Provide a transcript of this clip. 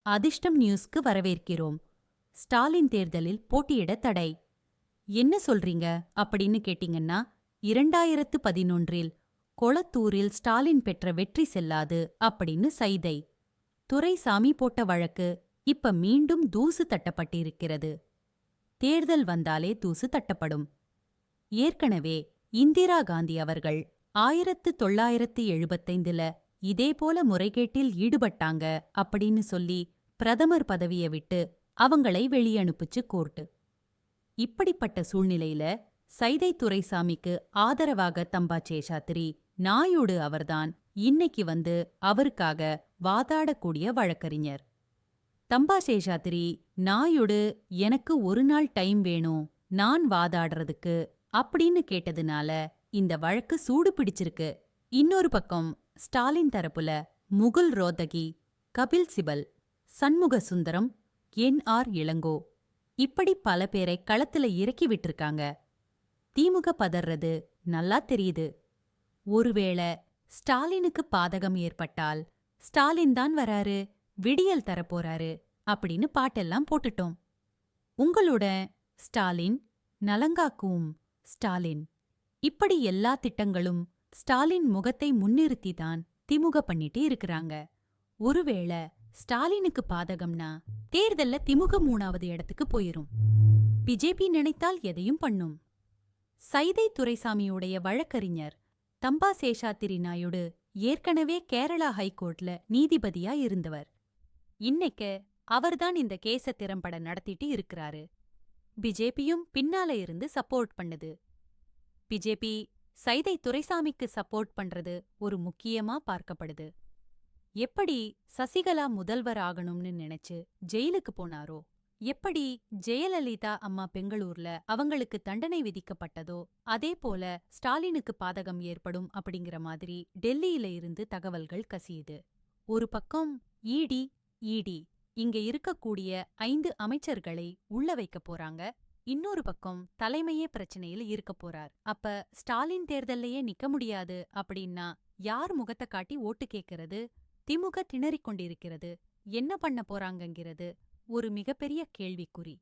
அதிர்ஷ்டம் நியூஸ்க்கு வரவேற்கிறோம். ஸ்டாலின் தேர்தலில் போட்டியிட தடை. என்ன சொல்றீங்க அப்படின்னு கேட்டீங்கன்னா, 2011இல் கொளத்தூரில் ஸ்டாலின் பெற்ற வெற்றி செல்லாது அப்படின்னு சைதை. துரைசாமி போட்ட வழக்கு இப்ப மீண்டும் தூசு தட்டப்பட்டிருக்கிறது. தேர்தல் வந்தாலே தூசு தட்டப்படும். ஏற்கனவே இந்திரா காந்தி அவர்கள் 1975ல இதேபோல முறைகேட்டில் ஈடுபட்டாங்க அப்படின்னு சொல்லி பிரதமர் பதவியை விட்டு அவங்களை வெளியனுப்புச்சு கோர்ட்டு. இப்படிப்பட்ட சூழ்நிலையில சைதை துரைசாமிக்கு ஆதரவாக தம்பா சேஷாத்திரி நாயுடு அவர்தான் இன்னைக்கு வந்து அவருக்காக வாதாடக்கூடிய வழக்கறிஞர். தம்பா சேஷாத்திரி நாயுடு எனக்கு ஒரு நாள் டைம் வேணும் நான் வாதாடுறதுக்கு அப்படின்னு கேட்டதுனால இந்த வழக்கு சூடு பிடிச்சிருக்கு. இன்னொரு பக்கம் ஸ்டாலின் தரப்புல முகுல் ரோத்தகி, கபில் சிபல், சண்முக சுந்தரம், என்.ஆர். இளங்கோ இப்படி பல பேரை களத்துல இறக்கி விட்டிருக்காங்க. திமுக பதறது நல்லா தெரியுது. ஒருவேளை ஸ்டாலினுக்கு பாதகம் ஏற்பட்டால் ஸ்டாலின் தான் வராரு, விடியல் தரப்போறாரு அப்படின்னு பாட்டெல்லாம் போட்டுட்டோம். உங்களோட ஸ்டாலின் நலங்காக்கும் ஸ்டாலின் இப்படி எல்லா திட்டங்களும் ஸ்டாலின் முகத்தை முன்னிறுத்திதான் திமுக பண்ணிட்டு இருக்கிறாங்க. ஒருவேளை ஸ்டாலினுக்கு பாதகம்னா தேர்தல்ல திமுக 3வது இடத்துக்கு போயிரும். பிஜேபி நினைத்தால் எதையும் பண்ணும். சைதை துரைசாமியுடைய வழக்கறிஞர் தம்பா சேஷாத்திரி நாயுடு ஏற்கனவே கேரளா ஹைகோர்ட்ல நீதிபதியா இருந்தவர். இன்னைக்கு அவர்தான் இந்த கேஸ திறம்பட நடத்திட்டு இருக்கிறாரு. பிஜேபியும் பின்னால இருந்து சப்போர்ட் பண்ணுது. பிஜேபி சைதை துரைசாமிக்கு சப்போர்ட் பண்றது ஒரு முக்கியமா பார்க்கப்படுது. எப்படி சசிகலா முதல்வர் ஆகணும்னு நினைச்சு ஜெயிலுக்கு போனாரோ, எப்படி ஜெயலலிதா அம்மா பெங்களூர்ல அவங்களுக்கு தண்டனை விதிக்கப்பட்டதோ, அதே போல ஸ்டாலினுக்கு பாதகம் ஏற்படும் அப்படிங்கிற மாதிரி டெல்லியில இருந்து தகவல்கள் கசியுது. ஒரு பக்கம் இடி இங்க இருக்கக்கூடிய 5 அமைச்சர்களை உள்ள வைக்க போறாங்க. இன்னொரு பக்கம் தலைமையே பிரச்சனையில இருக்க போறார். அப்ப ஸ்டாலின் தேர்தல்லையே நிக்க முடியாது அப்படின்னா யார் முகத்தை காட்டி ஓட்டு கேட்கறது? திமுக திணறிக் கொண்டிருக்கிறது. என்ன பண்ண போறாங்கங்கிறது ஒரு மிகப்பெரிய கேள்விக்குறி.